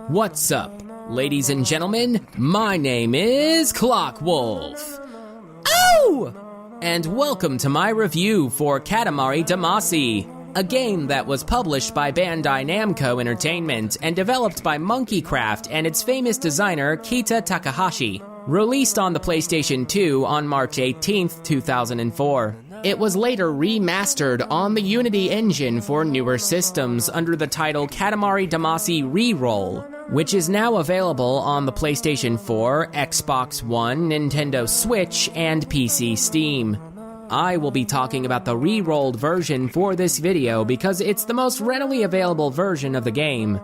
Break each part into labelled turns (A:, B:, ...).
A: What's up, ladies and gentlemen? My name is Clockwolf. Oh! And welcome to my review for Katamari Damacy, a game that was published by Bandai Namco Entertainment and developed by Monkeycraft and its famous designer Keita Takahashi. Released on the PlayStation 2 on March 18, 2004. It was later remastered on the Unity engine for newer systems under the title Katamari Damacy REROLL, which is now available on the PlayStation 4, Xbox One, Nintendo Switch, and PC Steam. I will be talking about the re-rolled version for this video because it's the most readily available version of the game.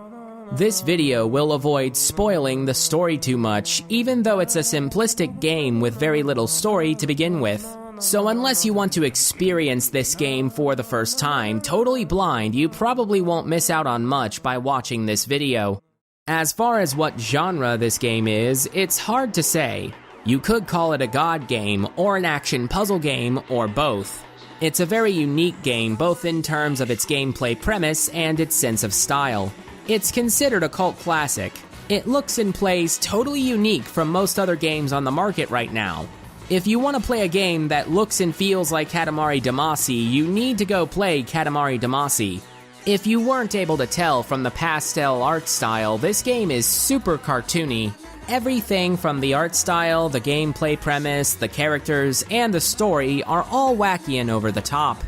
A: This video will avoid spoiling the story too much, even though it's a simplistic game with very little story to begin with. So unless you want to experience this game for the first time, totally blind, you probably won't miss out on much by watching this video. As far as what genre this game is, it's hard to say. You could call it a god game, or an action puzzle game, or both. It's a very unique game, both in terms of its gameplay premise and its sense of style. It's considered a cult classic. It looks and plays totally unique from most other games on the market right now. If you want to play a game that looks and feels like Katamari Damacy, you need to go play Katamari Damacy. If you weren't able to tell from the pastel art style, this game is super cartoony. Everything from the art style, the gameplay premise, the characters, and the story are all wacky and over the top.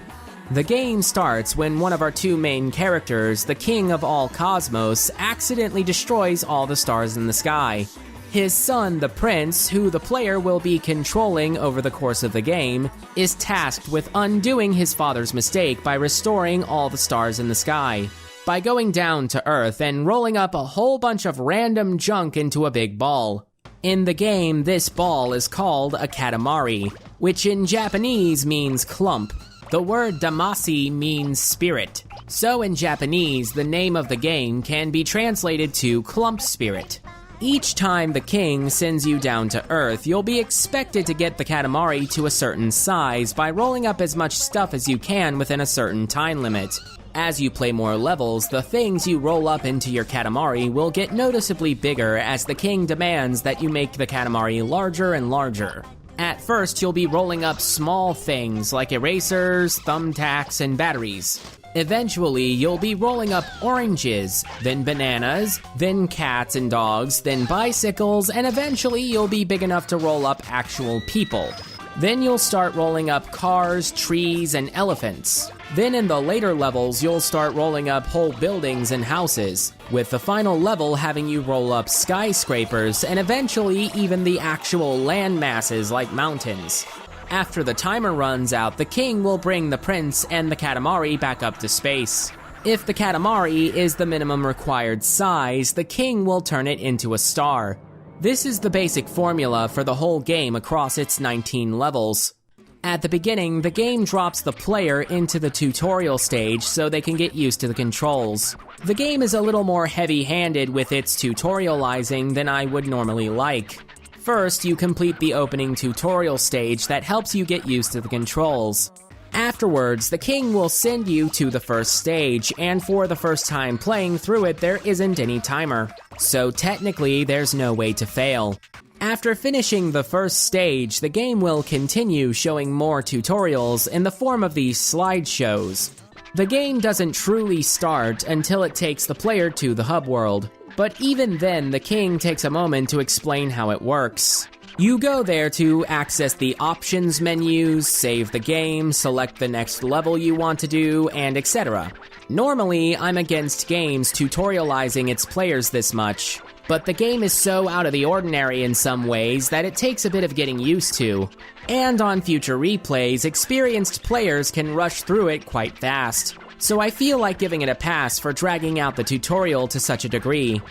A: The game starts when one of our two main characters, the king of all cosmos, accidentally destroys all the stars in the sky. His son, the prince, who the player will be controlling over the course of the game, is tasked with undoing his father's mistake by restoring all the stars in the sky, by going down to Earth and rolling up a whole bunch of random junk into a big ball. In the game, this ball is called a Katamari, which in Japanese means clump. The word Damacy means spirit, so in Japanese, the name of the game can be translated to clump spirit. Each time the king sends you down to Earth, you'll be expected to get the Katamari to a certain size by rolling up as much stuff as you can within a certain time limit. As you play more levels, the things you roll up into your Katamari will get noticeably bigger as the king demands that you make the Katamari larger and larger. At first, you'll be rolling up small things like erasers, thumbtacks, and batteries. Eventually, you'll be rolling up oranges, then bananas, then cats and dogs, then bicycles, and eventually you'll be big enough to roll up actual people. Then you'll start rolling up cars, trees, and elephants. Then in the later levels, you'll start rolling up whole buildings and houses, with the final level having you roll up skyscrapers and eventually even the actual land masses like mountains. After the timer runs out, the king will bring the prince and the Katamari back up to space. If the Katamari is the minimum required size, the king will turn it into a star. This is the basic formula for the whole game across its 19 levels. At the beginning, the game drops the player into the tutorial stage so they can get used to the controls. The game is a little more heavy-handed with its tutorializing than I would normally like. First, you complete the opening tutorial stage that helps you get used to the controls. Afterwards, the king will send you to the first stage, and for the first time playing through it, there isn't any timer. So technically, there's no way to fail. After finishing the first stage, the game will continue showing more tutorials in the form of these slideshows. The game doesn't truly start until it takes the player to the hub world, but even then the king takes a moment to explain how it works. You go there to access the options menus, save the game, select the next level you want to do, and etc. Normally, I'm against games tutorializing its players this much, but the game is so out of the ordinary in some ways that it takes a bit of getting used to. And on future replays, experienced players can rush through it quite fast. So I feel like giving it a pass for dragging out the tutorial to such a degree.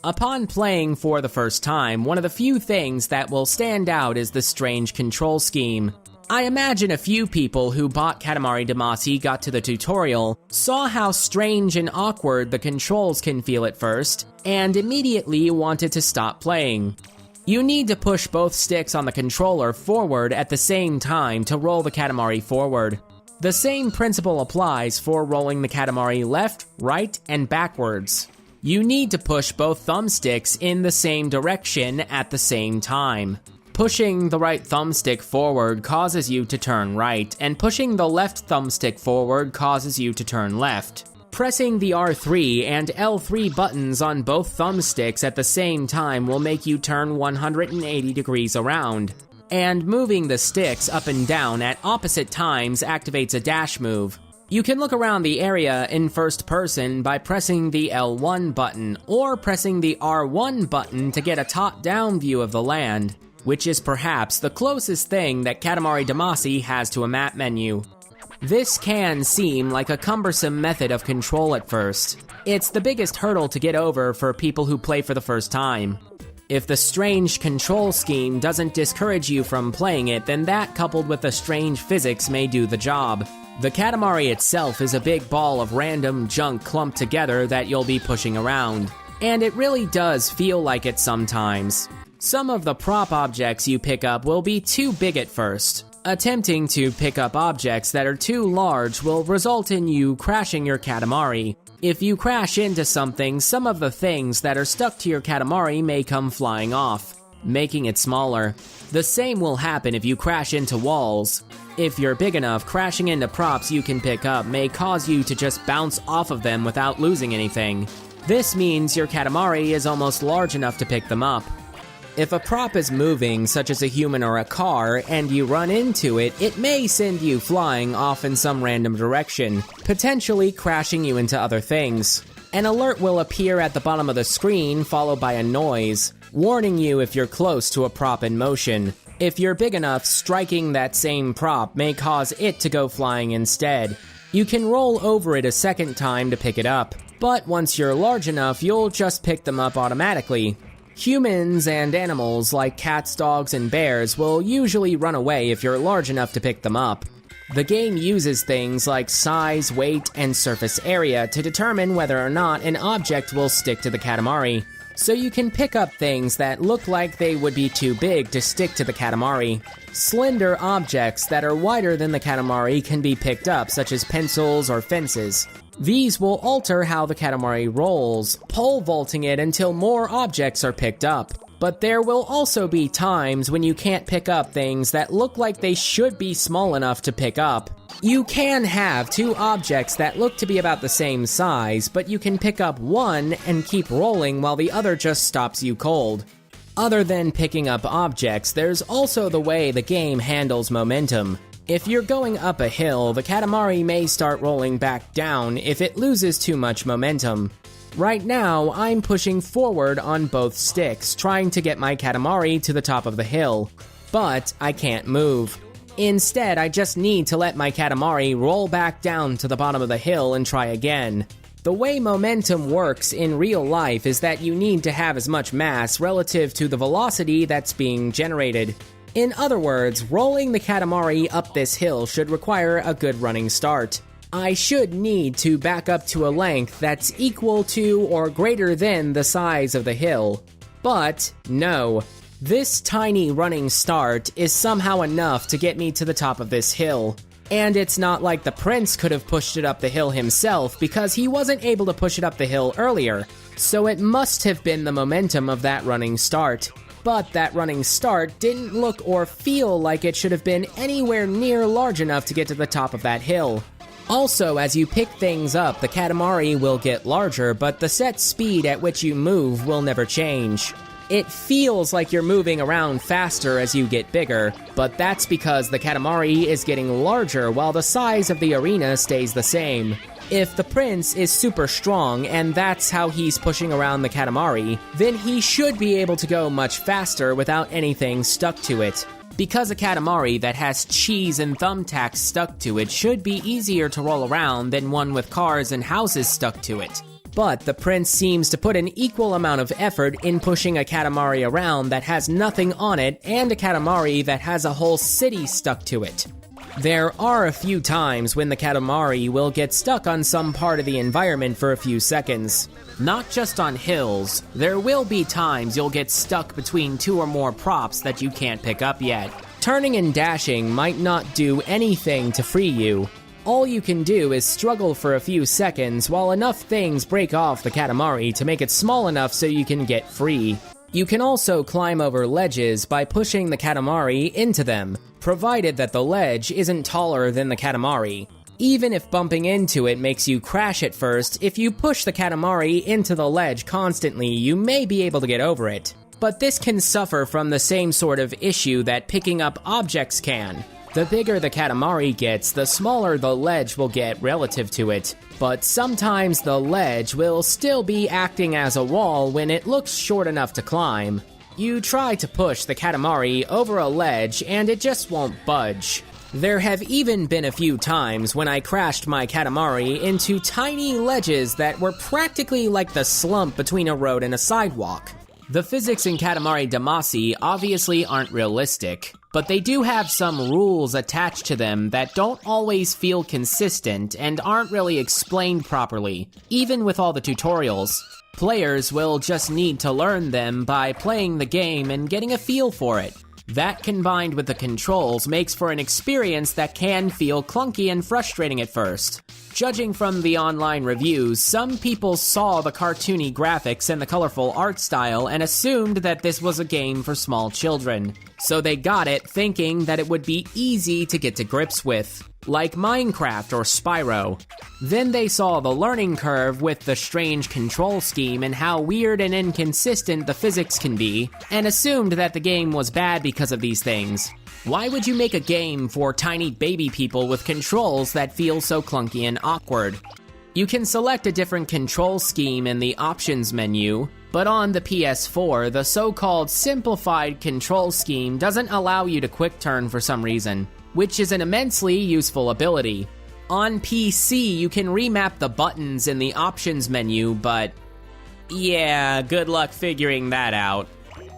A: Upon playing for the first time, one of the few things that will stand out is the strange control scheme. I imagine a few people who bought Katamari Damacy got to the tutorial, saw how strange and awkward the controls can feel at first, and immediately wanted to stop playing. You need to push both sticks on the controller forward at the same time to roll the Katamari forward. The same principle applies for rolling the Katamari left, right, and backwards. You need to push both thumbsticks in the same direction at the same time. Pushing the right thumbstick forward causes you to turn right, and pushing the left thumbstick forward causes you to turn left. Pressing the R3 and L3 buttons on both thumbsticks at the same time will make you turn 180 degrees around. And moving the sticks up and down at opposite times activates a dash move. You can look around the area in first person by pressing the L1 button, or pressing the R1 button to get a top-down view of the land, which is perhaps the closest thing that Katamari Damacy has to a map menu. This can seem like a cumbersome method of control at first. It's the biggest hurdle to get over for people who play for the first time. If the strange control scheme doesn't discourage you from playing it, then that coupled with the strange physics may do the job. The Katamari itself is a big ball of random junk clumped together that you'll be pushing around. And it really does feel like it sometimes. Some of the prop objects you pick up will be too big at first. Attempting to pick up objects that are too large will result in you crashing your Katamari. If you crash into something, some of the things that are stuck to your Katamari may come flying off, making it smaller. The same will happen if you crash into walls. If you're big enough, crashing into props you can pick up may cause you to just bounce off of them without losing anything. This means your Katamari is almost large enough to pick them up. If a prop is moving, such as a human or a car, and you run into it, it may send you flying off in some random direction, potentially crashing you into other things. An alert will appear at the bottom of the screen, followed by a noise, warning you if you're close to a prop in motion. If you're big enough, striking that same prop may cause it to go flying instead. You can roll over it a second time to pick it up, but once you're large enough, you'll just pick them up automatically. Humans and animals like cats, dogs, and bears will usually run away if you're large enough to pick them up. The game uses things like size, weight, and surface area to determine whether or not an object will stick to the Katamari. So you can pick up things that look like they would be too big to stick to the Katamari. Slender objects that are wider than the Katamari can be picked up, such as pencils or fences. These will alter how the Katamari rolls, pole vaulting it until more objects are picked up. But there will also be times when you can't pick up things that look like they should be small enough to pick up. You can have two objects that look to be about the same size, but you can pick up one and keep rolling while the other just stops you cold. Other than picking up objects, there's also the way the game handles momentum. If you're going up a hill, the Katamari may start rolling back down if it loses too much momentum. Right now, I'm pushing forward on both sticks, trying to get my Katamari to the top of the hill, but I can't move. Instead, I just need to let my Katamari roll back down to the bottom of the hill and try again. The way momentum works in real life is that you need to have as much mass relative to the velocity that's being generated. In other words, rolling the Katamari up this hill should require a good running start. I should need to back up to a length that's equal to or greater than the size of the hill. But no, this tiny running start is somehow enough to get me to the top of this hill. And it's not like the prince could have pushed it up the hill himself because he wasn't able to push it up the hill earlier. So it must have been the momentum of that running start. But that running start didn't look or feel like it should have been anywhere near large enough to get to the top of that hill. Also, as you pick things up, the Katamari will get larger, but the set speed at which you move will never change. It feels like you're moving around faster as you get bigger, but that's because the Katamari is getting larger while the size of the arena stays the same. If the prince is super strong and that's how he's pushing around the Katamari, then he should be able to go much faster without anything stuck to it. Because a Katamari that has cheese and thumbtacks stuck to it should be easier to roll around than one with cars and houses stuck to it. But the prince seems to put an equal amount of effort in pushing a Katamari around that has nothing on it and a Katamari that has a whole city stuck to it. There are a few times when the Katamari will get stuck on some part of the environment for a few seconds. Not just on hills, there will be times you'll get stuck between two or more props that you can't pick up yet. Turning and dashing might not do anything to free you. All you can do is struggle for a few seconds while enough things break off the Katamari to make it small enough so you can get free. You can also climb over ledges by pushing the Katamari into them, provided that the ledge isn't taller than the Katamari. Even if bumping into it makes you crash at first, if you push the Katamari into the ledge constantly, you may be able to get over it. But this can suffer from the same sort of issue that picking up objects can. The bigger the Katamari gets, the smaller the ledge will get relative to it. But sometimes the ledge will still be acting as a wall when it looks short enough to climb. You try to push the Katamari over a ledge and it just won't budge. There have even been a few times when I crashed my Katamari into tiny ledges that were practically like the slump between a road and a sidewalk. The physics in Katamari Damacy obviously aren't realistic, but they do have some rules attached to them that don't always feel consistent and aren't really explained properly, even with all the tutorials. Players will just need to learn them by playing the game and getting a feel for it. That combined with the controls makes for an experience that can feel clunky and frustrating at first. Judging from the online reviews, some people saw the cartoony graphics and the colorful art style and assumed that this was a game for small children. So they got it thinking that it would be easy to get to grips with, like Minecraft or Spyro. Then they saw the learning curve with the strange control scheme and how weird and inconsistent the physics can be, and assumed that the game was bad because of these things. Why would you make a game for tiny baby people with controls that feel so clunky and awkward? You can select a different control scheme in the options menu, but on the PS4, the so-called simplified control scheme doesn't allow you to quick turn for some reason, which is an immensely useful ability. On PC, you can remap the buttons in the options menu, but yeah, good luck figuring that out.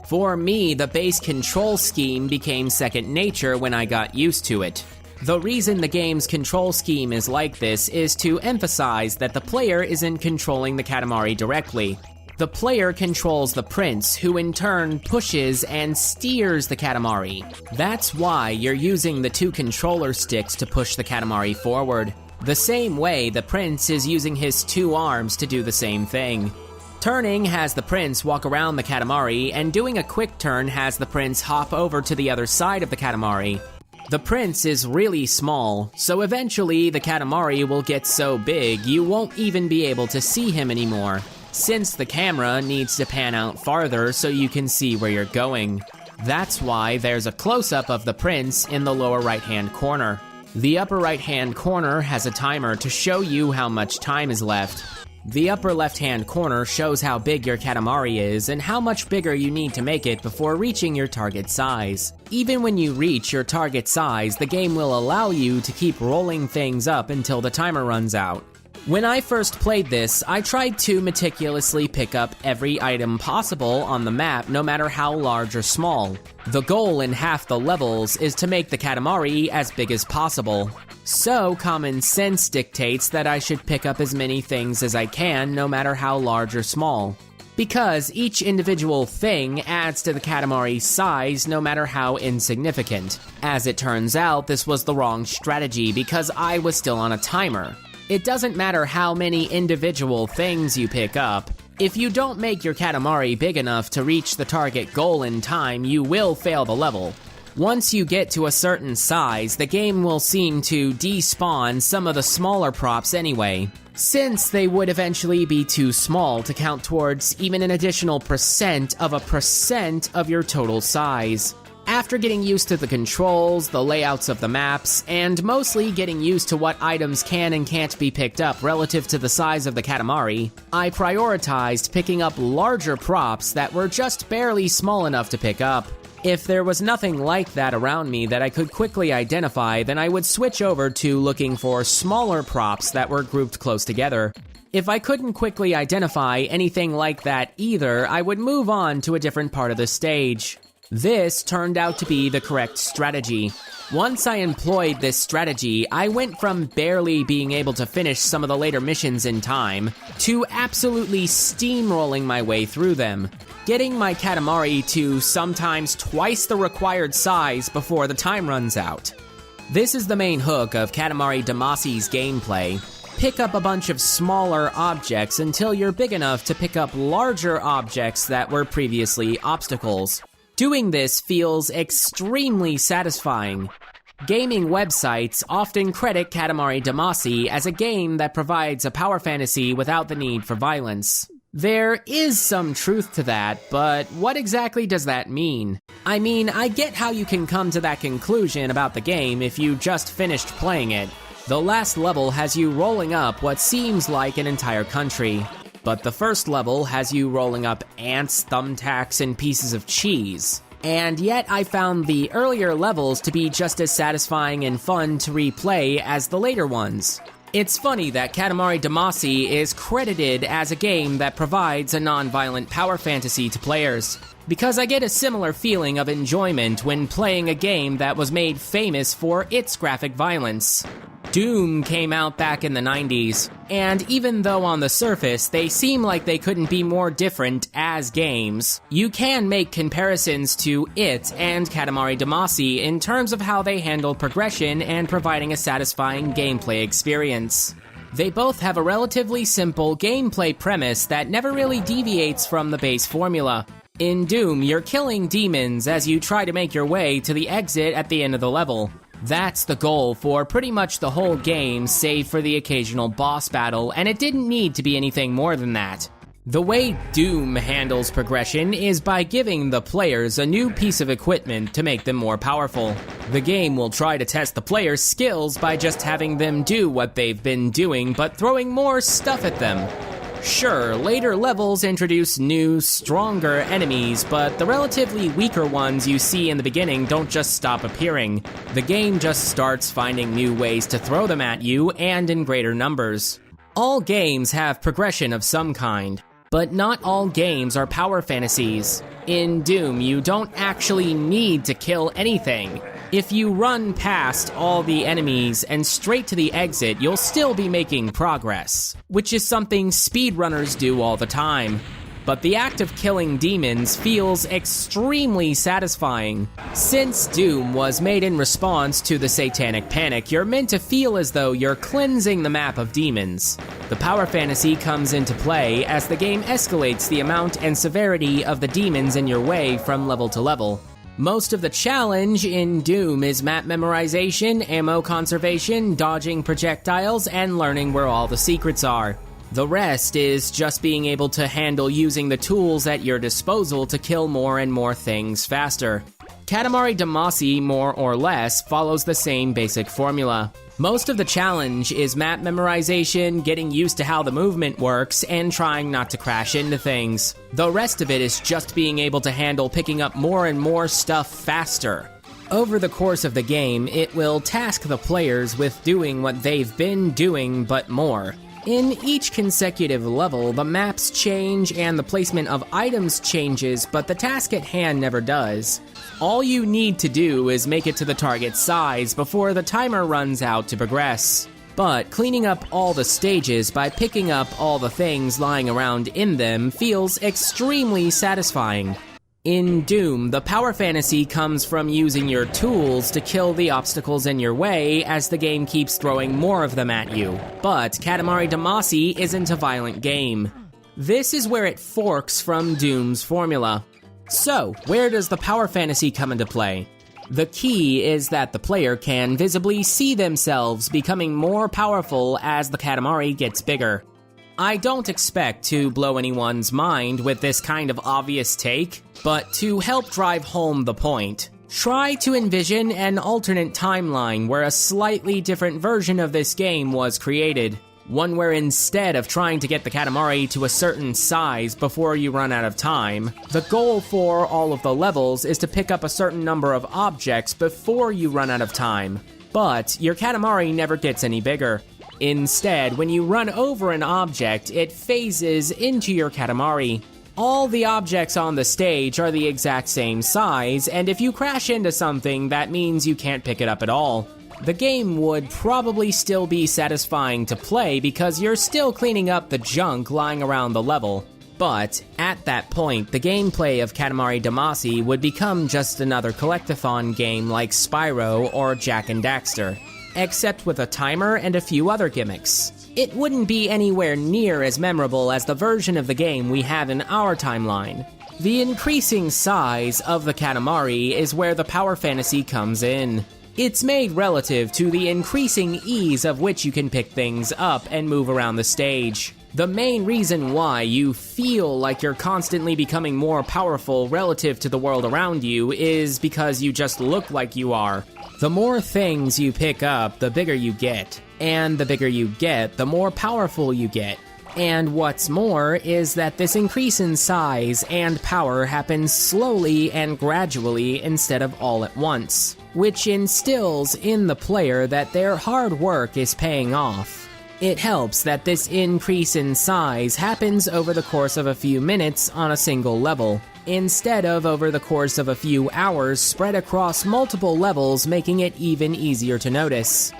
A: For me, the base control scheme became second nature when I got used to it. The reason the game's control scheme is like this is to emphasize that the player isn't controlling the Katamari directly. The player controls the prince, who in turn pushes and steers the Katamari. That's why you're using the two controller sticks to push the Katamari forward. The same way the prince is using his two arms to do the same thing. Turning has the prince walk around the Katamari, and doing a quick turn has the prince hop over to the other side of the Katamari. The prince is really small, so eventually the Katamari will get so big you won't even be able to see him anymore, since the camera needs to pan out farther so you can see where you're going. That's why there's a close-up of the prince in the lower right-hand corner. The upper right-hand corner has a timer to show you how much time is left. The upper left-hand corner shows how big your Katamari is and how much bigger you need to make it before reaching your target size. Even when you reach your target size, the game will allow you to keep rolling things up until the timer runs out. When I first played this, I tried to meticulously pick up every item possible on the map, no matter how large or small. The goal in half the levels is to make the Katamari as big as possible. So, common sense dictates that I should pick up as many things as I can, no matter how large or small. Because each individual thing adds to the Katamari's size, no matter how insignificant. As it turns out, this was the wrong strategy because I was still on a timer. It doesn't matter how many individual things you pick up. If you don't make your Katamari big enough to reach the target goal in time, you will fail the level. Once you get to a certain size, the game will seem to despawn some of the smaller props anyway, since they would eventually be too small to count towards even an additional percent of your total size. After getting used to the controls, the layouts of the maps, and mostly getting used to what items can and can't be picked up relative to the size of the Katamari, I prioritized picking up larger props that were just barely small enough to pick up. If there was nothing like that around me that I could quickly identify, then I would switch over to looking for smaller props that were grouped close together. If I couldn't quickly identify anything like that either, I would move on to a different part of the stage. This turned out to be the correct strategy. Once I employed this strategy, I went from barely being able to finish some of the later missions in time to absolutely steamrolling my way through them, getting my Katamari to sometimes twice the required size before the time runs out. This is the main hook of Katamari Damacy's gameplay. Pick up a bunch of smaller objects until you're big enough to pick up larger objects that were previously obstacles. Doing this feels extremely satisfying. Gaming websites often credit Katamari Damacy as a game that provides a power fantasy without the need for violence. There is some truth to that, but what exactly does that mean? I mean, I get how you can come to that conclusion about the game if you just finished playing it. The last level has you rolling up what seems like an entire country, but the first level has you rolling up ants, thumbtacks, and pieces of cheese. And yet I found the earlier levels to be just as satisfying and fun to replay as the later ones. It's funny that Katamari Damacy is credited as a game that provides a non-violent power fantasy to players, because I get a similar feeling of enjoyment when playing a game that was made famous for its graphic violence. Doom came out back in the 90s, and even though on the surface they seem like they couldn't be more different as games, you can make comparisons to it and Katamari Damacy in terms of how they handle progression and providing a satisfying gameplay experience. They both have a relatively simple gameplay premise that never really deviates from the base formula. In Doom, you're killing demons as you try to make your way to the exit at the end of the level. That's the goal for pretty much the whole game, save for the occasional boss battle, and it didn't need to be anything more than that. The way Doom handles progression is by giving the players a new piece of equipment to make them more powerful. The game will try to test the players' skills by just having them do what they've been doing, but throwing more stuff at them. Sure, later levels introduce new, stronger enemies, but the relatively weaker ones you see in the beginning don't just stop appearing. The game just starts finding new ways to throw them at you, and in greater numbers. All games have progression of some kind, but not all games are power fantasies. In Doom, you don't actually need to kill anything. If you run past all the enemies and straight to the exit, you'll still be making progress, which is something speedrunners do all the time. But the act of killing demons feels extremely satisfying. Since Doom was made in response to the Satanic Panic, you're meant to feel as though you're cleansing the map of demons. The power fantasy comes into play as the game escalates the amount and severity of the demons in your way from level to level. Most of the challenge in Doom is map memorization, ammo conservation, dodging projectiles, and learning where all the secrets are. The rest is just being able to handle using the tools at your disposal to kill more and more things faster. Katamari Damacy, more or less, follows the same basic formula. Most of the challenge is map memorization, getting used to how the movement works, and trying not to crash into things. The rest of it is just being able to handle picking up more and more stuff faster. Over the course of the game, it will task the players with doing what they've been doing, but more. In each consecutive level, the maps change and the placement of items changes, but the task at hand never does. All you need to do is make it to the target size before the timer runs out to progress. But cleaning up all the stages by picking up all the things lying around in them feels extremely satisfying. In Doom, the power fantasy comes from using your tools to kill the obstacles in your way as the game keeps throwing more of them at you. But Katamari Damacy isn't a violent game. This is where it forks from Doom's formula. So, where does the power fantasy come into play? The key is that the player can visibly see themselves becoming more powerful as the Katamari gets bigger. I don't expect to blow anyone's mind with this kind of obvious take, but to help drive home the point, try to envision an alternate timeline where a slightly different version of this game was created. One where instead of trying to get the Katamari to a certain size before you run out of time, the goal for all of the levels is to pick up a certain number of objects before you run out of time. But your Katamari never gets any bigger. Instead, when you run over an object, it phases into your Katamari. All the objects on the stage are the exact same size, and if you crash into something, that means you can't pick it up at all. The game would probably still be satisfying to play because you're still cleaning up the junk lying around the level. But at that point, the gameplay of Katamari Damacy would become just another collectathon game like Spyro or Jak and Daxter, except with a timer and a few other gimmicks. It wouldn't be anywhere near as memorable as the version of the game we have in our timeline. The increasing size of the Katamari is where the power fantasy comes in. It's made relative to the increasing ease of which you can pick things up and move around the stage. The main reason why you feel like you're constantly becoming more powerful relative to the world around you is because you just look like you are. The more things you pick up, the bigger you get. And the bigger you get, the more powerful you get. And what's more is that this increase in size and power happens slowly and gradually instead of all at once, which instills in the player that their hard work is paying off. It helps that this increase in size happens over the course of a few minutes on a single level, instead of over the course of a few hours spread across multiple levels, making it even easier to notice.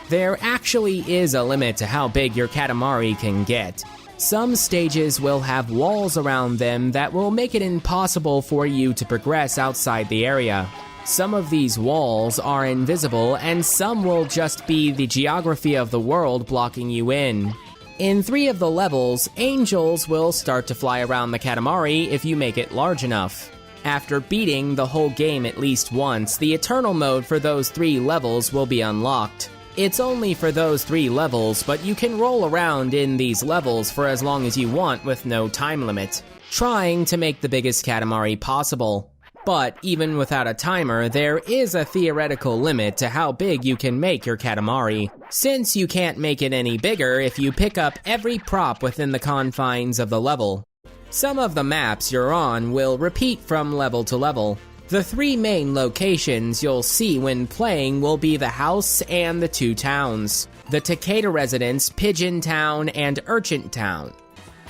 A: There actually is a limit to how big your Katamari can get. Some stages will have walls around them that will make it impossible for you to progress outside the area. Some of these walls are invisible, and some will just be the geography of the world blocking you in. In 3 of the levels, angels will start to fly around the Katamari if you make it large enough. After beating the whole game at least once, the Eternal mode for those 3 levels will be unlocked. It's only for those 3 levels, but you can roll around in these levels for as long as you want with no time limit, trying to make the biggest Katamari possible. But even without a timer, there is a theoretical limit to how big you can make your Katamari, since you can't make it any bigger if you pick up every prop within the confines of the level. Some of the maps you're on will repeat from level to level. The 3 main locations you'll see when playing will be the house and the 2 towns, the Takeda Residence, Pigeon Town, and Urchin Town.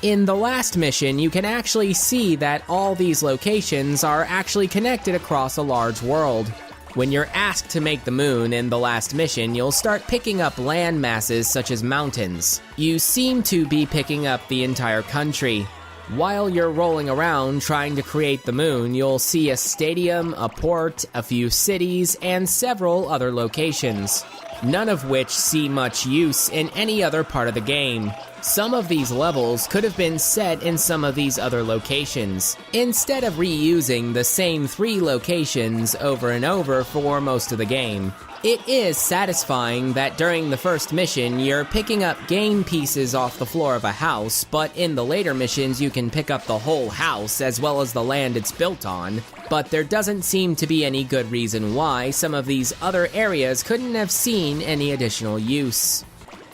A: In the last mission, you can actually see that all these locations are actually connected across a large world. When you're asked to make the moon in the last mission, you'll start picking up land masses such as mountains. You seem to be picking up the entire country. While you're rolling around trying to create the moon, you'll see a stadium, a port, a few cities, and several other locations, none of which see much use in any other part of the game. Some of these levels could have been set in some of these other locations, instead of reusing the same 3 locations over and over for most of the game. It is satisfying that during the first mission you're picking up game pieces off the floor of a house, but in the later missions you can pick up the whole house as well as the land it's built on. But there doesn't seem to be any good reason why some of these other areas couldn't have seen any additional use.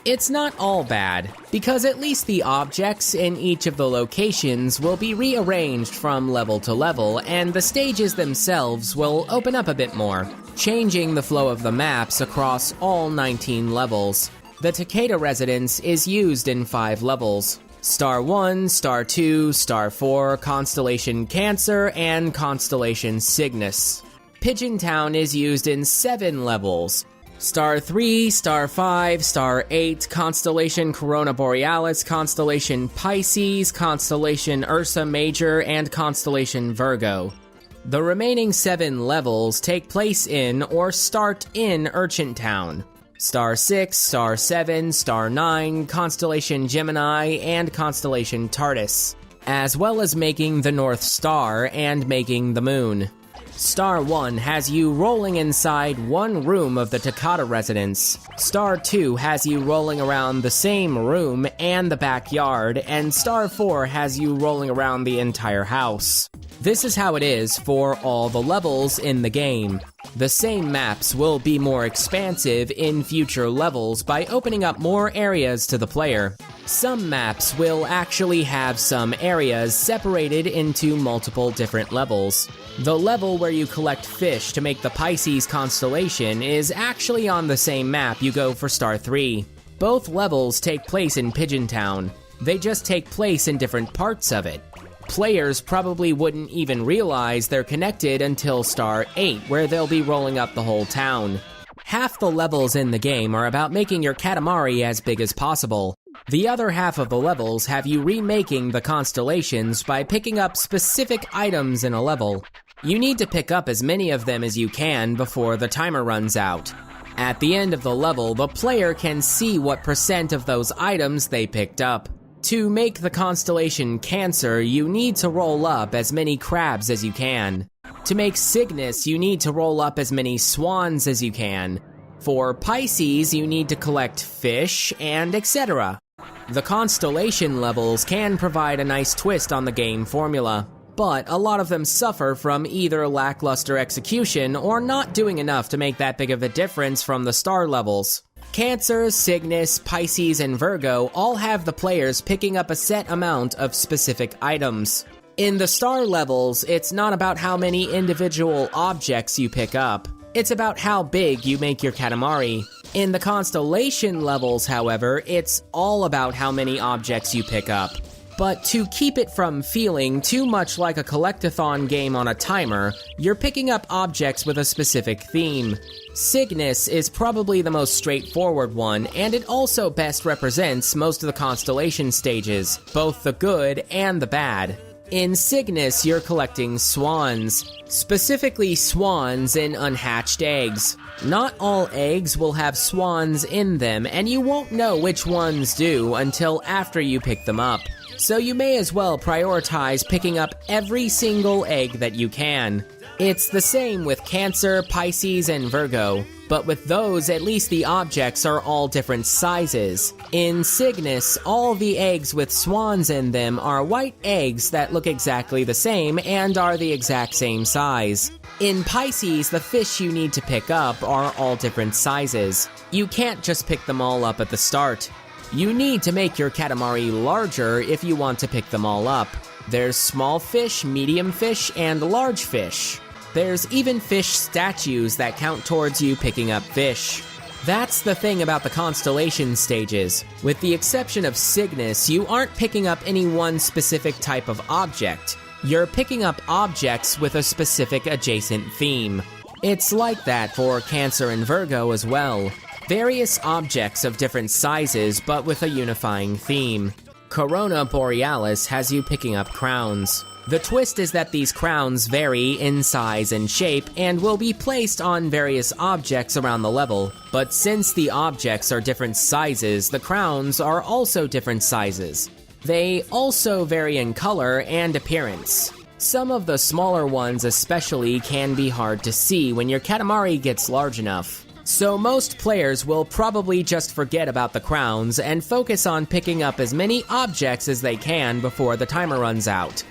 A: It's not all bad, because at least the objects in each of the locations will be rearranged from level to level, and the stages themselves will open up a bit more, changing the flow of the maps across all 19 levels. The Takeda Residence is used in 5 levels: Star 1, Star 2, Star 4, Constellation Cancer, and Constellation Cygnus. Pigeon Town is used in 7 levels: Star 3, Star 5, Star 8, Constellation Corona Borealis, Constellation Pisces, Constellation Ursa Major, and Constellation Virgo. The remaining 7 levels take place in or start in Urchin Town: Star 6, Star 7, Star 9, Constellation Gemini, and Constellation Tardis, as well as making the North Star and making the Moon. Star 1 has you rolling inside one room of the Takeda Residence. Star 2 has you rolling around the same room and the backyard, and Star 4 has you rolling around the entire house. This is how it is for all the levels in the game. The same maps will be more expansive in future levels by opening up more areas to the player. Some maps will actually have some areas separated into multiple different levels. The level where you collect fish to make the Pisces constellation is actually on the same map you go for Star 3. Both levels take place in Pigeon Town. They just take place in different parts of it. Players probably wouldn't even realize they're connected until Star 8, where they'll be rolling up the whole town. Half the levels in the game are about making your Katamari as big as possible. The other half of the levels have you remaking the constellations by picking up specific items in a level. You need to pick up as many of them as you can before the timer runs out. At the end of the level, the player can see what % of those items they picked up. To make the constellation Cancer, you need to roll up as many crabs as you can. To make Cygnus, you need to roll up as many swans as you can. For Pisces, you need to collect fish, and etc. The constellation levels can provide a nice twist on the game formula, but a lot of them suffer from either lackluster execution or not doing enough to make that big of a difference from the star levels. Cancer, Cygnus, Pisces, and Virgo all have the players picking up a set amount of specific items. In the star levels, it's not about how many individual objects you pick up. It's about how big you make your Katamari. In the constellation levels, however, it's all about how many objects you pick up. But to keep it from feeling too much like a collectathon game on a timer, you're picking up objects with a specific theme. Cygnus is probably the most straightforward one, and it also best represents most of the constellation stages, both the good and the bad. In Cygnus, you're collecting swans, specifically swans in unhatched eggs. Not all eggs will have swans in them, and you won't know which ones do until after you pick them up. So you may as well prioritize picking up every single egg that you can. It's the same with Cancer, Pisces, and Virgo, but with those, at least the objects are all different sizes. In Cygnus, all the eggs with swans in them are white eggs that look exactly the same and are the exact same size. In Pisces, the fish you need to pick up are all different sizes. You can't just pick them all up at the start. You need to make your Katamari larger if you want to pick them all up. There's small fish, medium fish, and large fish. There's even fish statues that count towards you picking up fish. That's the thing about the constellation stages. With the exception of Cygnus, you aren't picking up any one specific type of object. You're picking up objects with a specific adjacent theme. It's like that for Cancer and Virgo as well. Various objects of different sizes, but with a unifying theme. Corona Borealis has you picking up crowns. The twist is that these crowns vary in size and shape and will be placed on various objects around the level. But since the objects are different sizes, the crowns are also different sizes. They also vary in color and appearance. Some of the smaller ones especially can be hard to see when your Katamari gets large enough. So most players will probably just forget about the crowns and focus on picking up as many objects as they can before the timer runs out.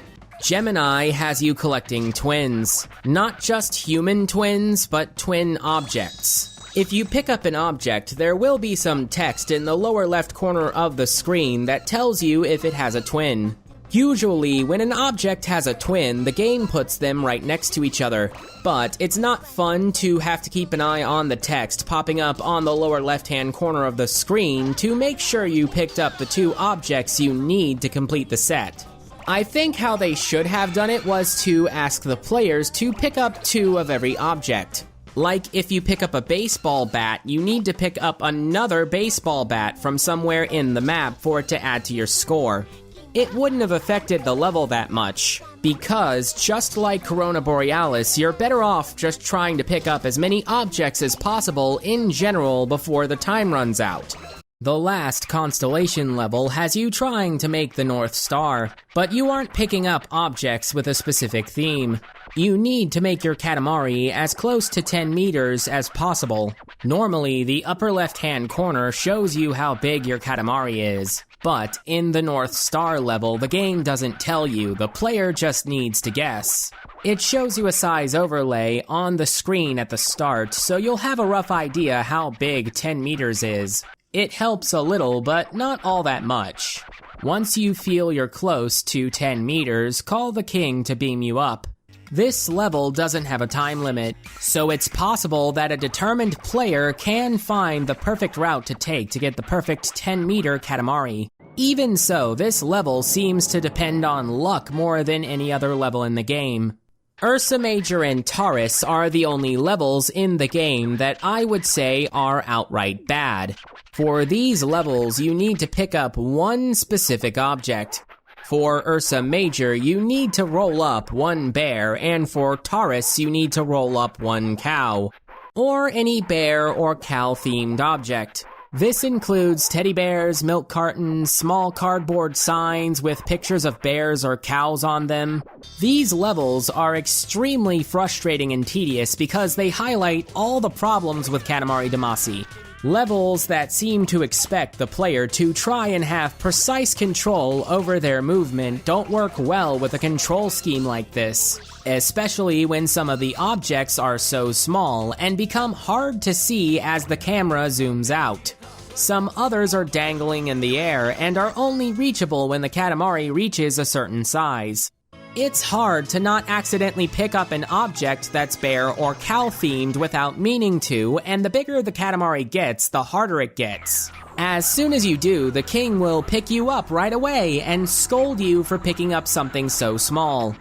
A: Gemini has you collecting twins. Not just human twins, but twin objects. If you pick up an object, there will be some text in the lower left corner of the screen that tells you if it has a twin. Usually, when an object has a twin, the game puts them right next to each other, but it's not fun to have to keep an eye on the text popping up on the lower left-hand corner of the screen to make sure you picked up the two objects you need to complete the set. I think how they should have done it was to ask the players to pick up two of every object. Like if you pick up a baseball bat, you need to pick up another baseball bat from somewhere in the map for it to add to your score. It wouldn't have affected the level that much, because just like Corona Borealis, you're better off just trying to pick up as many objects as possible in general before the time runs out. The last constellation level has you trying to make the North Star, but you aren't picking up objects with a specific theme. You need to make your Katamari as close to 10 meters as possible. Normally, the upper left-hand corner shows you how big your Katamari is. But in the North Star level, the game doesn't tell you, the player just needs to guess. It shows you a size overlay on the screen at the start, so you'll have a rough idea how big 10 meters is. It helps a little, but not all that much. Once you feel you're close to 10 meters, call the king to beam you up. This level doesn't have a time limit, so it's possible that a determined player can find the perfect route to take to get the perfect 10-meter Katamari. Even so, this level seems to depend on luck more than any other level in the game. Ursa Major and Taurus are the only levels in the game that I would say are outright bad. For these levels, you need to pick up one specific object. For Ursa Major, you need to roll up one bear, and for Taurus, you need to roll up one cow, or any bear or cow-themed object. This includes teddy bears, milk cartons, small cardboard signs with pictures of bears or cows on them. These levels are extremely frustrating and tedious because they highlight all the problems with Katamari Damacy. Levels that seem to expect the player to try and have precise control over their movement don't work well with a control scheme like this, especially when some of the objects are so small and become hard to see as the camera zooms out. Some others are dangling in the air and are only reachable when the Katamari reaches a certain size. It's hard to not accidentally pick up an object that's bear or cow themed without meaning to, and the bigger the Katamari gets, the harder it gets. As soon as you do, the king will pick you up right away and scold you for picking up something so small.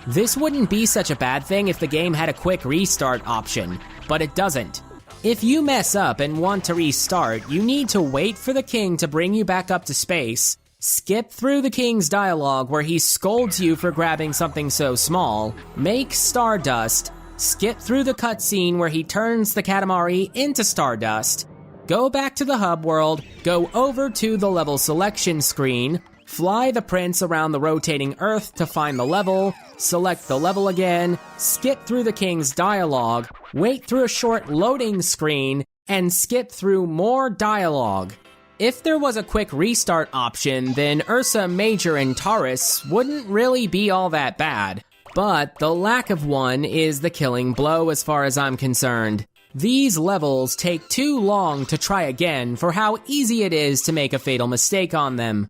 A: This wouldn't be such a bad thing if the game had a quick restart option, but it doesn't. If you mess up and want to restart, you need to wait for the king to bring you back up to space, skip through the king's dialogue where he scolds you for grabbing something so small, make Stardust, skip through the cutscene where he turns the Katamari into Stardust, go back to the hub world, go over to the level selection screen, fly the prince around the rotating earth to find the level, select the level again, skip through the king's dialogue, wait through a short loading screen, and skip through more dialogue. If there was a quick restart option, then Ursa Major and Taurus wouldn't really be all that bad. But the lack of one is the killing blow as far as I'm concerned. These levels take too long to try again for how easy it is to make a fatal mistake on them.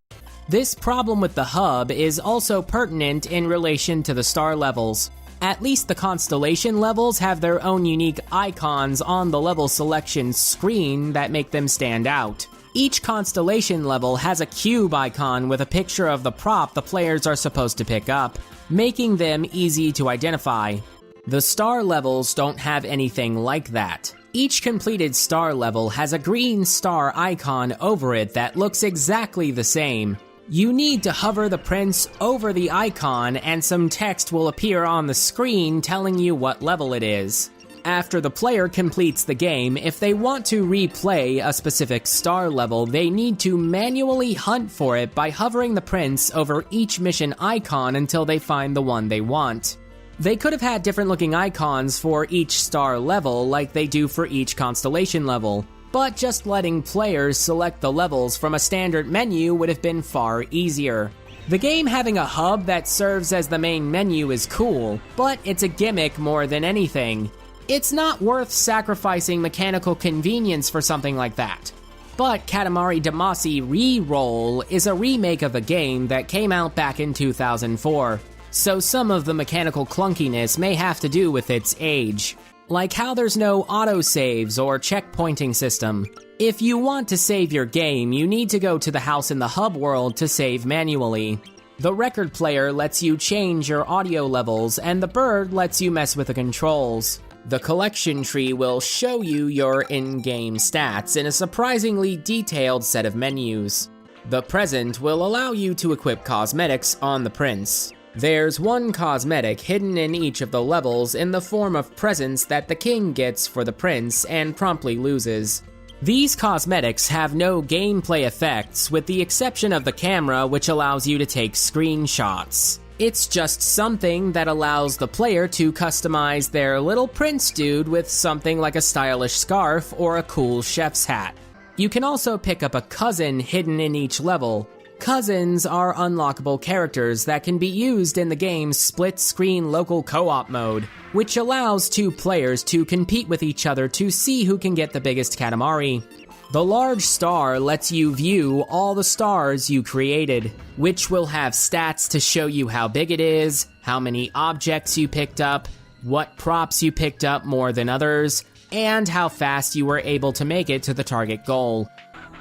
A: This problem with the hub is also pertinent in relation to the star levels. At least the constellation levels have their own unique icons on the level selection screen that make them stand out. Each constellation level has a cube icon with a picture of the prop the players are supposed to pick up, making them easy to identify. The star levels don't have anything like that. Each completed star level has a green star icon over it that looks exactly the same. You need to hover the prince over the icon and some text will appear on the screen telling you what level it is. After the player completes the game, if they want to replay a specific star level, they need to manually hunt for it by hovering the prince over each mission icon until they find the one they want. They could have had different looking icons for each star level like they do for each constellation level, but just letting players select the levels from a standard menu would have been far easier. The game having a hub that serves as the main menu is cool, but it's a gimmick more than anything. It's not worth sacrificing mechanical convenience for something like that. But Katamari Damacy REROLL is a remake of a game that came out back in 2004, so some of the mechanical clunkiness may have to do with its age. Like how there's no autosaves or checkpointing system. If you want to save your game, you need to go to the house in the hub world to save manually. The record player lets you change your audio levels, and the bird lets you mess with the controls. The collection tree will show you your in-game stats in a surprisingly detailed set of menus. The present will allow you to equip cosmetics on the prince. There's one cosmetic hidden in each of the levels in the form of presents that the king gets for the prince and promptly loses. These cosmetics have no gameplay effects with the exception of the camera, which allows you to take screenshots. It's just something that allows the player to customize their little prince dude with something like a stylish scarf or a cool chef's hat. You can also pick up a cousin hidden in each level. Cousins are unlockable characters that can be used in the game's split-screen local co-op mode, which allows two players to compete with each other to see who can get the biggest Katamari. The large star lets you view all the stars you created, which will have stats to show you how big it is, how many objects you picked up, what props you picked up more than others, and how fast you were able to make it to the target goal.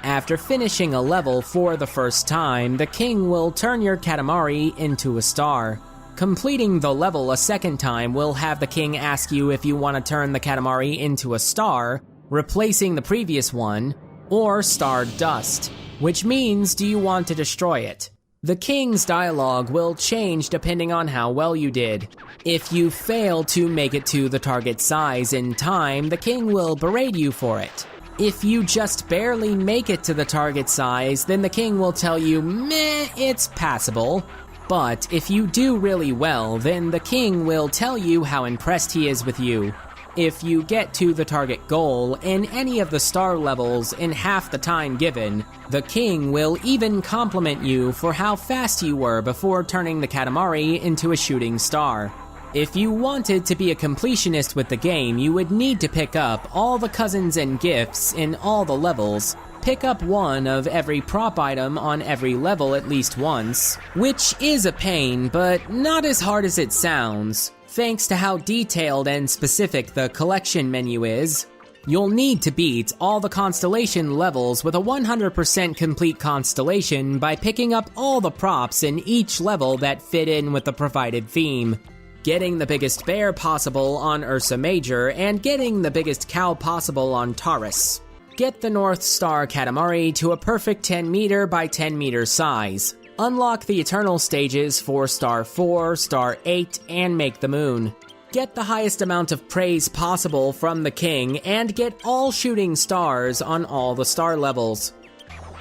A: After finishing a level for the first time, the king will turn your Katamari into a star. Completing the level a second time will have the king ask you if you want to turn the Katamari into a star, replacing the previous one, or star dust, which means do you want to destroy it? The king's dialogue will change depending on how well you did. If you fail to make it to the target size in time, the king will berate you for it. If you just barely make it to the target size, then the king will tell you, meh, it's passable. But if you do really well, then the king will tell you how impressed he is with you. If you get to the target goal in any of the star levels in half the time given, the king will even compliment you for how fast you were before turning the Katamari into a shooting star. If you wanted to be a completionist with the game, you would need to pick up all the cousins and gifts in all the levels, pick up one of every prop item on every level at least once, which is a pain, but not as hard as it sounds. Thanks to how detailed and specific the collection menu is, you'll need to beat all the constellation levels with a 100% complete constellation by picking up all the props in each level that fit in with the provided theme. Getting the biggest bear possible on Ursa Major, and getting the biggest cow possible on Taurus. Get the North Star Katamari to a perfect 10 meter by 10 meter size. Unlock the Eternal stages for Star 4, Star 8, and make the moon. Get the highest amount of praise possible from the king, and get all shooting stars on all the star levels.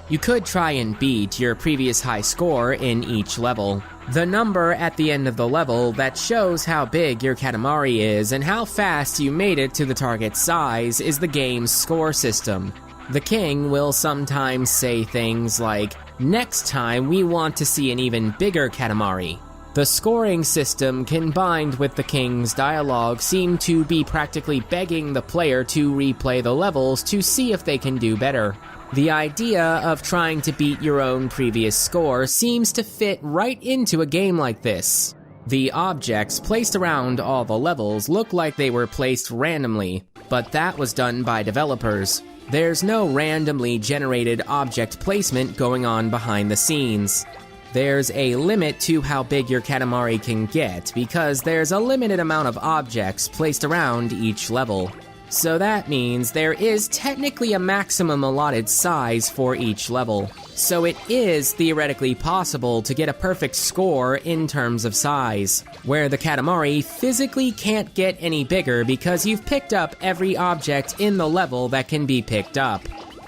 A: You could try and beat your previous high score in each level. The number at the end of the level that shows how big your Katamari is and how fast you made it to the target size is the game's score system. The king will sometimes say things like, "Next time we want to see an even bigger Katamari." The scoring system combined with the king's dialogue seem to be practically begging the player to replay the levels to see if they can do better. The idea of trying to beat your own previous score seems to fit right into a game like this. The objects placed around all the levels look like they were placed randomly, but that was done by developers. There's no randomly generated object placement going on behind the scenes. There's a limit to how big your Katamari can get because there's a limited amount of objects placed around each level. So that means there is technically a maximum allotted size for each level. So it is theoretically possible to get a perfect score in terms of size, where the Katamari physically can't get any bigger because you've picked up every object in the level that can be picked up.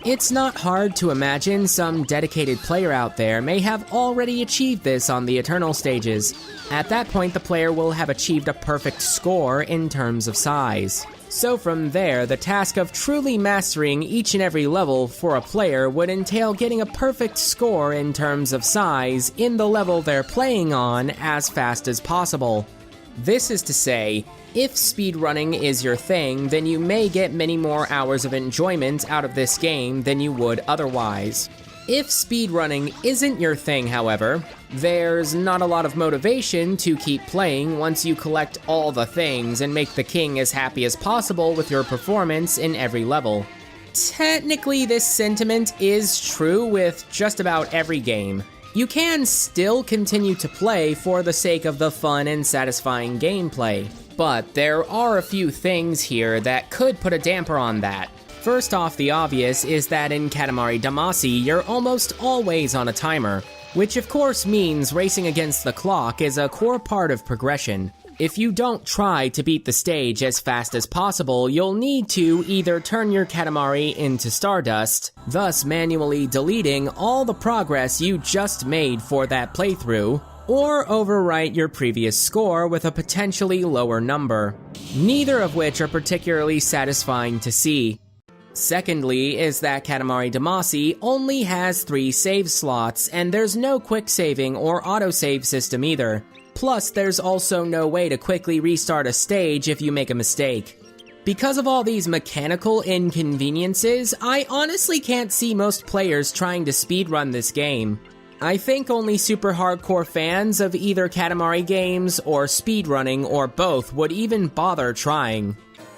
A: It's not hard to imagine some dedicated player out there may have already achieved this on the Eternal stages. At that point, the player will have achieved a perfect score in terms of size. So from there, the task of truly mastering each and every level for a player would entail getting a perfect score in terms of size in the level they're playing on as fast as possible. This is to say, if speedrunning is your thing, then you may get many more hours of enjoyment out of this game than you would otherwise. If speedrunning isn't your thing, however, there's not a lot of motivation to keep playing once you collect all the things and make the king as happy as possible with your performance in every level. Technically, this sentiment is true with just about every game. You can still continue to play for the sake of the fun and satisfying gameplay, but there are a few things here that could put a damper on that. First off, the obvious is that in Katamari Damacy, you're almost always on a timer, which of course means racing against the clock is a core part of progression. If you don't try to beat the stage as fast as possible, you'll need to either turn your Katamari into stardust, thus manually deleting all the progress you just made for that playthrough, or overwrite your previous score with a potentially lower number, neither of which are particularly satisfying to see. Secondly is that Katamari Damacy only has 3 save slots, and there's no quick saving or autosave system either. Plus, there's also no way to quickly restart a stage if you make a mistake. Because of all these mechanical inconveniences, I honestly can't see most players trying to speedrun this game. I think only super hardcore fans of either Katamari games or speedrunning or both would even bother trying.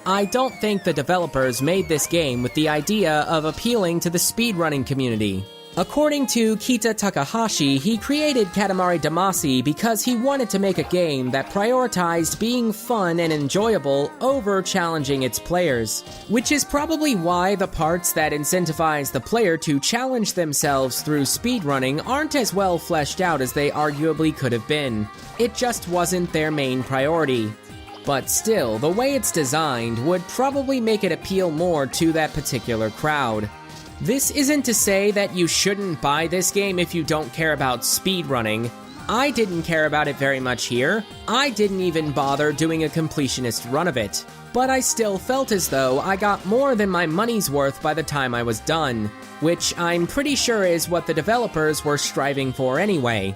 A: I don't think the developers made this game with the idea of appealing to the speedrunning community. According to Keita Takahashi, he created Katamari Damacy because he wanted to make a game that prioritized being fun and enjoyable over challenging its players, which is probably why the parts that incentivize the player to challenge themselves through speedrunning aren't as well fleshed out as they arguably could have been. It just wasn't their main priority. But still, the way it's designed would probably make it appeal more to that particular crowd. This isn't to say that you shouldn't buy this game if you don't care about speedrunning. I didn't care about it very much here. I didn't even bother doing a completionist run of it. But I still felt as though I got more than my money's worth by the time I was done, which I'm pretty sure is what the developers were striving for anyway.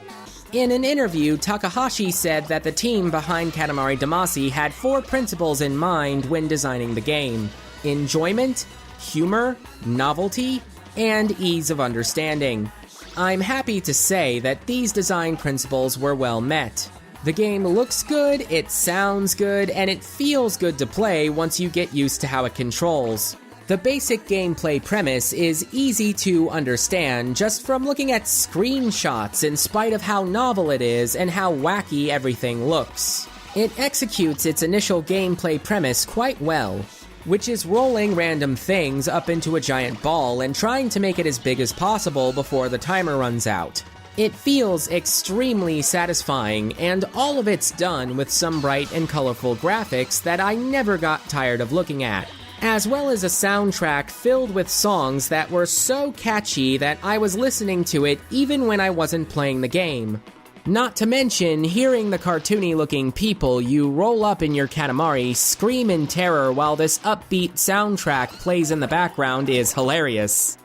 A: In an interview, Takahashi said that the team behind Katamari Damacy had 4 principles in mind when designing the game: enjoyment, humor, novelty, and ease of understanding. I'm happy to say that these design principles were well met. The game looks good, it sounds good, and it feels good to play once you get used to how it controls. The basic gameplay premise is easy to understand just from looking at screenshots in spite of how novel it is and how wacky everything looks. It executes its initial gameplay premise quite well, which is rolling random things up into a giant ball and trying to make it as big as possible before the timer runs out. It feels extremely satisfying, and all of it's done with some bright and colorful graphics that I never got tired of looking at, as well as a soundtrack filled with songs that were so catchy that I was listening to it even when I wasn't playing the game. Not to mention, hearing the cartoony-looking people you roll up in your Katamari scream in terror while this upbeat soundtrack plays in the background is hilarious.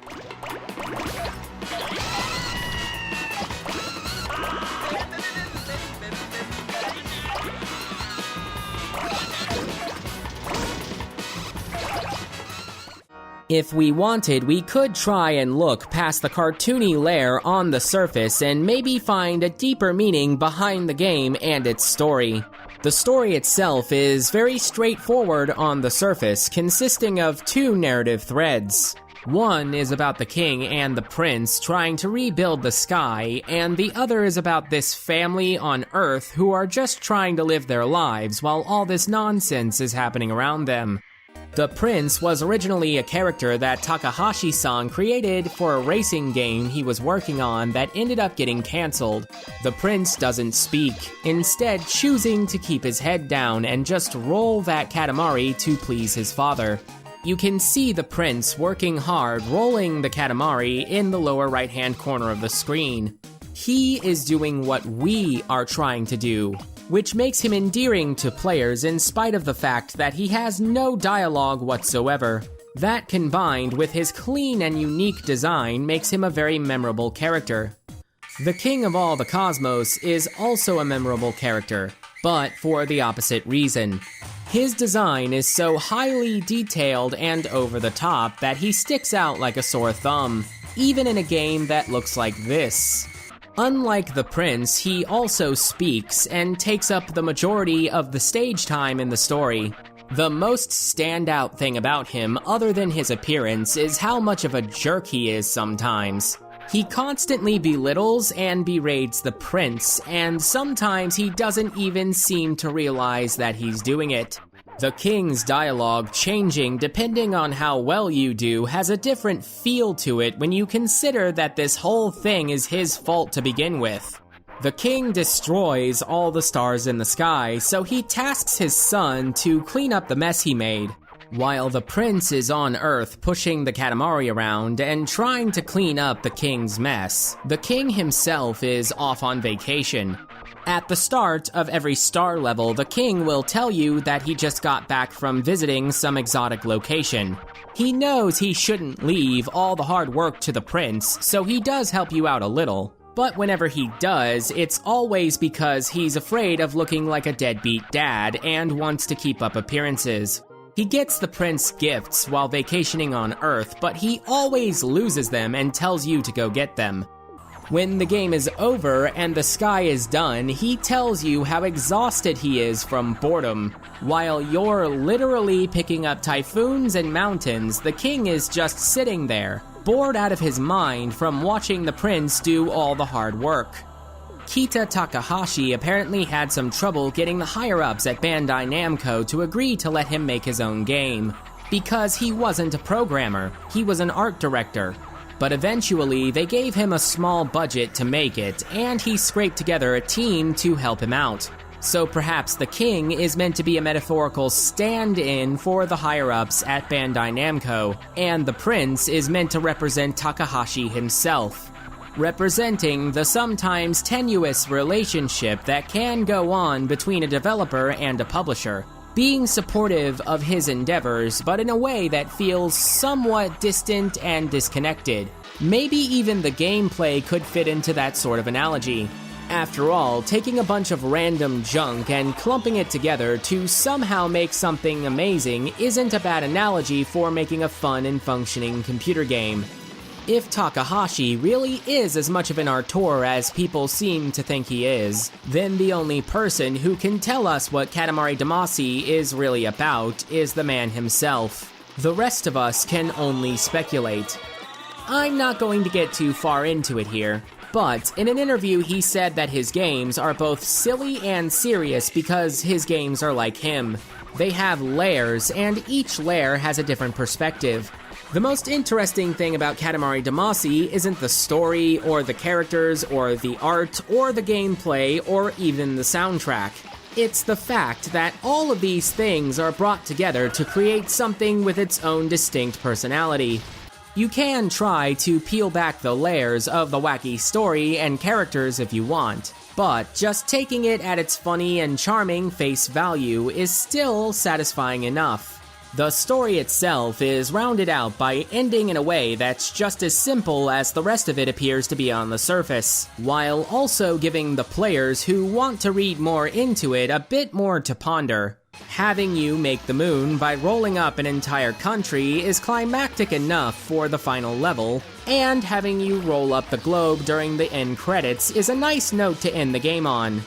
A: If we wanted, we could try and look past the cartoony layer on the surface and maybe find a deeper meaning behind the game and its story. The story itself is very straightforward on the surface, consisting of 2 narrative threads. One is about the king and the prince trying to rebuild the sky, and the other is about this family on Earth who are just trying to live their lives while all this nonsense is happening around them. The prince was originally a character that Takahashi-san created for a racing game he was working on that ended up getting cancelled. The prince doesn't speak, instead choosing to keep his head down and just roll that Katamari to please his father. You can see the prince working hard rolling the Katamari in the lower right-hand corner of the screen. He is doing what we are trying to do, which makes him endearing to players in spite of the fact that he has no dialogue whatsoever. That combined with his clean and unique design makes him a very memorable character. The King of All the Cosmos is also a memorable character, but for the opposite reason. His design is so highly detailed and over the top that he sticks out like a sore thumb, even in a game that looks like this. Unlike the prince, he also speaks and takes up the majority of the stage time in the story. The most standout thing about him, other than his appearance, is how much of a jerk he is sometimes. He constantly belittles and berates the prince, and sometimes he doesn't even seem to realize that he's doing it. The king's dialogue changing depending on how well you do has a different feel to it when you consider that this whole thing is his fault to begin with. The king destroys all the stars in the sky, so he tasks his son to clean up the mess he made, while the prince is on Earth pushing the Katamari around and trying to clean up the king's mess. The king himself is off on vacation. At the start of every star level, the king will tell you that he just got back from visiting some exotic location. He knows he shouldn't leave all the hard work to the prince, so he does help you out a little. But whenever he does, it's always because he's afraid of looking like a deadbeat dad and wants to keep up appearances. He gets the prince gifts while vacationing on Earth, but he always loses them and tells you to go get them. When the game is over and the sky is done, he tells you how exhausted he is from boredom. While you're literally picking up typhoons and mountains, the king is just sitting there, bored out of his mind from watching the prince do all the hard work. Keita Takahashi apparently had some trouble getting the higher-ups at Bandai Namco to agree to let him make his own game, because he wasn't a programmer, he was an art director. But eventually, they gave him a small budget to make it, and he scraped together a team to help him out. So perhaps the king is meant to be a metaphorical stand-in for the higher-ups at Bandai Namco, and the prince is meant to represent Takahashi himself, representing the sometimes tenuous relationship that can go on between a developer and a publisher, being supportive of his endeavors, but in a way that feels somewhat distant and disconnected. Maybe even the gameplay could fit into that sort of analogy. After all, taking a bunch of random junk and clumping it together to somehow make something amazing isn't a bad analogy for making a fun and functioning computer game. If Takahashi really is as much of an auteur as people seem to think he is, then the only person who can tell us what Katamari Damacy is really about is the man himself. The rest of us can only speculate. I'm not going to get too far into it here, but in an interview he said that his games are both silly and serious because his games are like him. They have layers, and each layer has a different perspective. The most interesting thing about Katamari Damacy isn't the story, or the characters, or the art, or the gameplay, or even the soundtrack. It's the fact that all of these things are brought together to create something with its own distinct personality. You can try to peel back the layers of the wacky story and characters if you want, but just taking it at its funny and charming face value is still satisfying enough. The story itself is rounded out by ending in a way that's just as simple as the rest of it appears to be on the surface, while also giving the players who want to read more into it a bit more to ponder. Having you make the moon by rolling up an entire country is climactic enough for the final level, and having you roll up the globe during the end credits is a nice note to end the game on.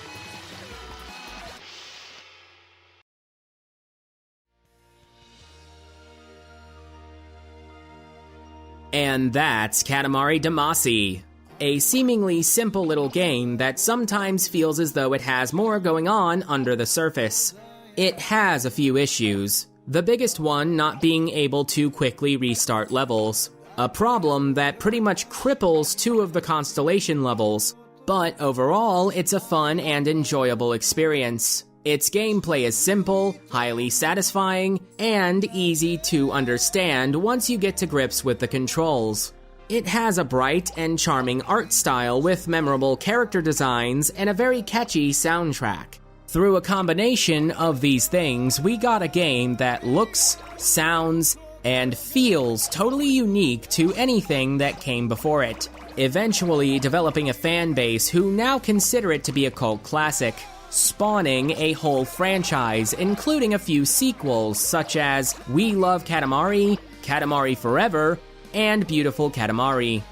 A: And that's Katamari Damacy, a seemingly simple little game that sometimes feels as though it has more going on under the surface. It has a few issues, the biggest one not being able to quickly restart levels, a problem that pretty much cripples 2 of the Constellation levels, but overall it's a fun and enjoyable experience. Its gameplay is simple, highly satisfying, and easy to understand once you get to grips with the controls. It has a bright and charming art style with memorable character designs and a very catchy soundtrack. Through a combination of these things, we got a game that looks, sounds, and feels totally unique to anything that came before it, eventually developing a fan base who now consider it to be a cult classic, spawning a whole franchise, including a few sequels such as We Love Katamari, Katamari Forever, and Beautiful Katamari.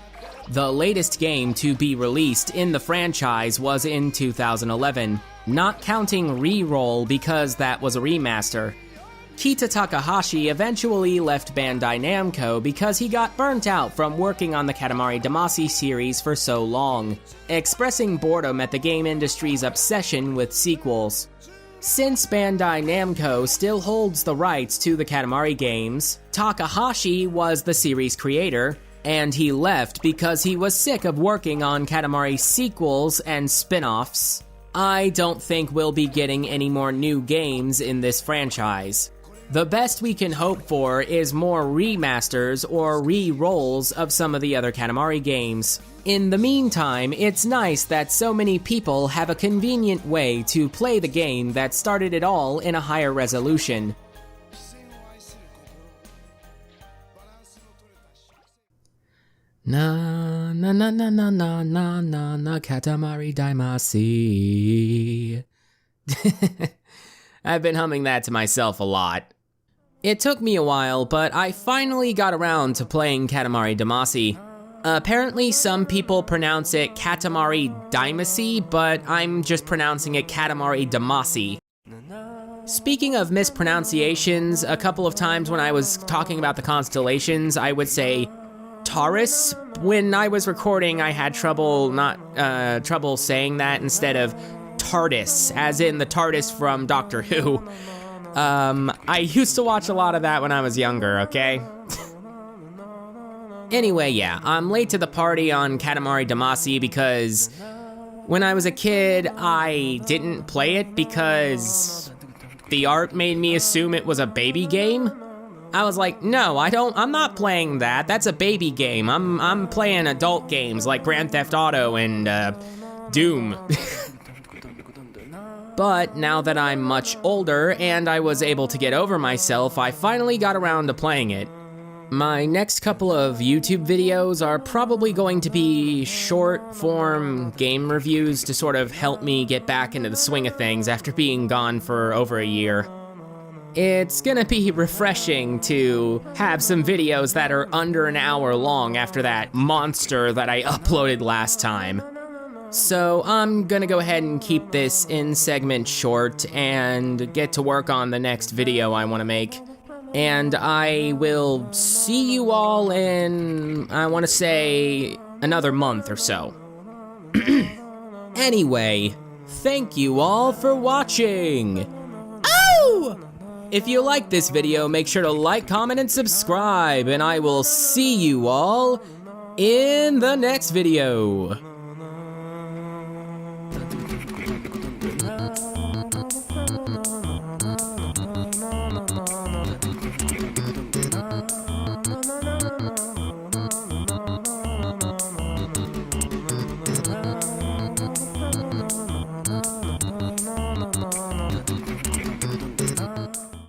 A: The latest game to be released in the franchise was in 2011, not counting REROLL because that was a remaster. Keita Takahashi eventually left Bandai Namco because he got burnt out from working on the Katamari Damacy series for so long, expressing boredom at the game industry's obsession with sequels. Since Bandai Namco still holds the rights to the Katamari games, Takahashi was the series creator, and he left because he was sick of working on Katamari sequels and spin-offs. I don't think we'll be getting any more new games in this franchise. The best we can hope for is more remasters or re-rolls of some of the other Katamari games. In the meantime, it's nice that so many people have a convenient way to play the game that started it all in a higher resolution. Na na na na na na na na na Katamari Damacy. I've been humming that to myself a lot. It took me a while, but I finally got around to playing Katamari Damacy. Apparently some people pronounce it Katamari Damacy, but I'm just pronouncing it Katamari Damacy. Speaking of mispronunciations, a couple of times when I was talking about the constellations, I would say Taurus. When I was recording, I had trouble saying that instead of TARDIS, as in the TARDIS from Doctor Who. I used to watch a lot of that when I was younger, okay? Anyway, yeah, I'm late to the party on Katamari Damacy because when I was a kid, I didn't play it because the art made me assume it was a baby game. I was like, no, I'm not playing that. That's a baby game. I'm playing adult games like Grand Theft Auto and Doom. But now that I'm much older and I was able to get over myself, I finally got around to playing it. My next couple of YouTube videos are probably going to be short-form game reviews to sort of help me get back into the swing of things after being gone for over a year. It's gonna be refreshing to have some videos that are under an hour long after that monster that I uploaded last time. So I'm gonna go ahead and keep this in segment short and get to work on the next video I wanna make. And I will see you all in, I wanna say, another month or so. Anyway, thank you all for watching. Oh! If you like this video, make sure to like, comment, and subscribe, and I will see you all in the next video.